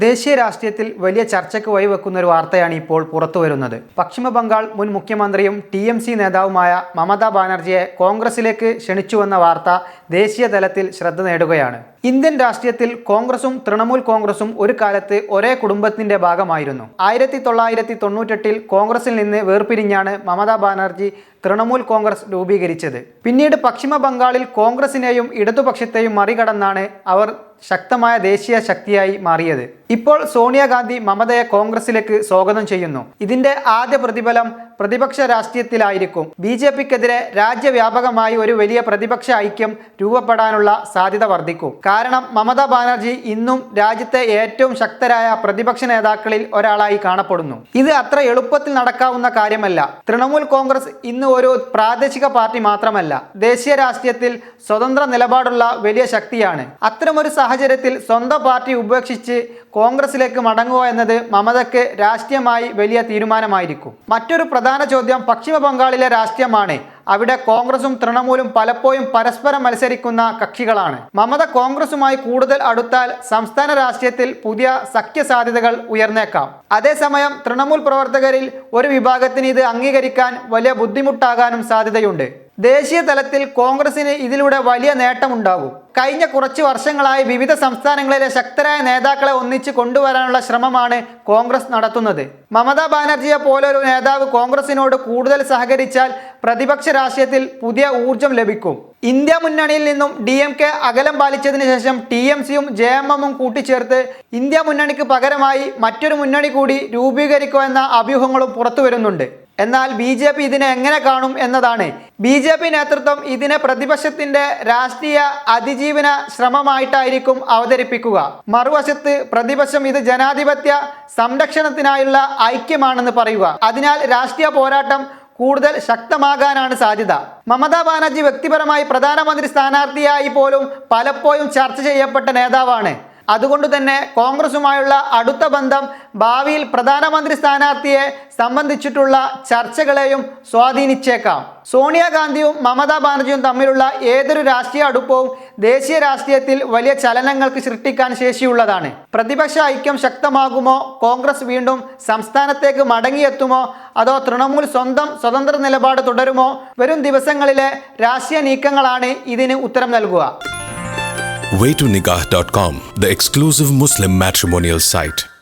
ദേശീയ രാഷ്ട്രീയത്തിൽ വലിയ ചർച്ചയ്ക്ക് വഴിവെക്കുന്ന ഒരു വാർത്തയാണ് ഇപ്പോൾ പുറത്തുവരുന്നത്. പശ്ചിമ ബംഗാൾ മുൻ മുഖ്യമന്ത്രിയും TMC നേതാവുമായ മമതാ ബാനർജിയെ കോൺഗ്രസിലേക്ക് ക്ഷണിച്ചുവെന്ന വാർത്ത ദേശീയ തലത്തിൽ ശ്രദ്ധ നേടുകയാണ്. ഇന്ത്യൻ രാഷ്ട്രീയത്തിൽ കോൺഗ്രസും തൃണമൂൽ കോൺഗ്രസും ഒരു കാലത്ത് ഒരേ കുടുംബത്തിന്റെ ഭാഗമായിരുന്നു. 1998 കോൺഗ്രസിൽ നിന്ന് വേർപിരിഞ്ഞാണ് മമതാ ബാനർജി തൃണമൂൽ കോൺഗ്രസ് രൂപീകരിച്ചത്. പിന്നീട് പശ്ചിമ ബംഗാളിൽ കോൺഗ്രസിനെയും ഇടതുപക്ഷത്തെയും മറികടന്നാണ് അവർ ശക്തമായ ദേശീയ ശക്തിയായി മാറിയത്. ഇപ്പോൾ സോണിയാഗാന്ധി മമതയെ കോൺഗ്രസിലേക്ക് സ്വാഗതം ചെയ്യുന്നു. ഇതിന്റെ ആദ്യ പ്രതിഫലം പ്രതിപക്ഷ രാഷ്ട്രീയത്തിലായിരിക്കും. BJPക്കെതിരെ രാജ്യവ്യാപകമായി ഒരു വലിയ പ്രതിപക്ഷ ഐക്യം രൂപപ്പെടാനുള്ള സാധ്യത വർദ്ധിക്കും. കാരണം മമതാ ബാനർജി ഇന്നും രാജ്യത്തെ ഏറ്റവും ശക്തരായ പ്രതിപക്ഷ നേതാക്കളിൽ ഒരാളായി കാണപ്പെടുന്നു. ഇത് അത്ര എളുപ്പത്തിൽ നടക്കാവുന്ന കാര്യമല്ല. തൃണമൂൽ കോൺഗ്രസ് ഇന്ന് ഒരു പ്രാദേശിക പാർട്ടി മാത്രമല്ല, ദേശീയ രാഷ്ട്രീയത്തിൽ സ്വതന്ത്ര നിലപാടുള്ള വലിയ ശക്തിയാണ്. അത്തരമൊരു സാഹചര്യത്തിൽ സ്വന്തം പാർട്ടി ഉപേക്ഷിച്ച് കോൺഗ്രസിലേക്ക് മടങ്ങുക എന്നത് മമതയ്ക്ക് രാഷ്ട്രീയമായി വലിയ തീരുമാനമായിരിക്കും. മറ്റൊരു പ്രധാന ചോദ്യം പശ്ചിമ ബംഗാളിലെ രാഷ്ട്രീയമാണ്. അവിടെ കോൺഗ്രസും തൃണമൂലും പലപ്പോഴും പരസ്പരം മത്സരിക്കുന്ന കക്ഷികളാണ്. മമത കോൺഗ്രസുമായി കൂടുതൽ അടുത്താൽ സംസ്ഥാന രാഷ്ട്രീയത്തിൽ പുതിയ സഖ്യ സാധ്യതകൾ ഉയർന്നേക്കാം. അതേസമയം തൃണമൂൽ പ്രവർത്തകരിൽ ഒരു വിഭാഗത്തിന് ഇത് അംഗീകരിക്കാൻ വലിയ ബുദ്ധിമുട്ടാകാനും സാധ്യതയുണ്ട്. ദേശീയ തലത്തിൽ കോൺഗ്രസിന് ഇതിലൂടെ വലിയ നേട്ടമുണ്ടാകും. കഴിഞ്ഞ കുറച്ച് വർഷങ്ങളായി വിവിധ സംസ്ഥാനങ്ങളിലെ ശക്തരായ നേതാക്കളെ ഒന്നിച്ച് കൊണ്ടുവരാനുള്ള ശ്രമമാണ് കോൺഗ്രസ് നടത്തുന്നത്. മമതാ ബാനർജിയെ പോലൊരു നേതാവ് കോൺഗ്രസിനോട് കൂടുതൽ സഹകരിച്ചാൽ പ്രതിപക്ഷ രാഷ്ട്രീയത്തിൽ പുതിയ ഊർജം ലഭിക്കും. ഇന്ത്യ മുന്നണിയിൽ നിന്നും DMK അകലം പാലിച്ചതിന് ശേഷം TMCയും JMMും കൂട്ടിച്ചേർത്ത് ഇന്ത്യ മുന്നണിക്ക് പകരമായി മറ്റൊരു മുന്നണി കൂടി രൂപീകരിക്കുമെന്ന അഭ്യൂഹങ്ങളും പുറത്തു വരുന്നുണ്ട്. എന്നാൽ BJP ഇതിനെ എങ്ങനെ കാണും എന്നതാണ്. BJP നേതൃത്വം ഇതിനെ പ്രതിപക്ഷത്തിന്റെ രാഷ്ട്രീയ അതിജീവന ശ്രമമായിട്ടായിരിക്കും അവതരിപ്പിക്കുക. മറുവശത്ത് പ്രതിപക്ഷം ഇത് ജനാധിപത്യ സംരക്ഷണത്തിനായുള്ള ഐക്യമാണെന്ന് പറയുക. അതിനാൽ രാഷ്ട്രീയ പോരാട്ടം കൂടുതൽ ശക്തമാകാനാണ് സാധ്യത. മമതാ ബാനർജി വ്യക്തിപരമായി പ്രധാനമന്ത്രി സ്ഥാനാർത്ഥിയായി പോലും പലപ്പോഴും ചർച്ച ചെയ്യപ്പെട്ട നേതാവാണ്. അതുകൊണ്ട് തന്നെ കോൺഗ്രസുമായുള്ള അടുത്ത ബന്ധം ഭാവിയിൽ പ്രധാനമന്ത്രി സ്ഥാനാർത്ഥിയെ സംബന്ധിച്ചിട്ടുള്ള ചർച്ചകളെയും സ്വാധീനിച്ചേക്കാം. സോണിയാഗാന്ധിയും മമതാ ബാനർജിയും തമ്മിലുള്ള ഏതൊരു രാഷ്ട്രീയ അടുപ്പവും ദേശീയ രാഷ്ട്രീയത്തിൽ വലിയ ചലനങ്ങൾക്ക് സൃഷ്ടിക്കാൻ ശേഷിയുള്ളതാണ്. പ്രതിപക്ഷ ഐക്യം ശക്തമാകുമോ? കോൺഗ്രസ് വീണ്ടും സംസ്ഥാനത്തേക്ക് മടങ്ങിയെത്തുമോ? അതോ തൃണമൂൽ സ്വതന്ത്ര നിലപാട് തുടരുമോ? വരും ദിവസങ്ങളിലെ രാഷ്ട്രീയ നീക്കങ്ങളാണ് ഇതിന് ഉത്തരം നൽകുക. Waytonikah.com, the exclusive Muslim matrimonial site.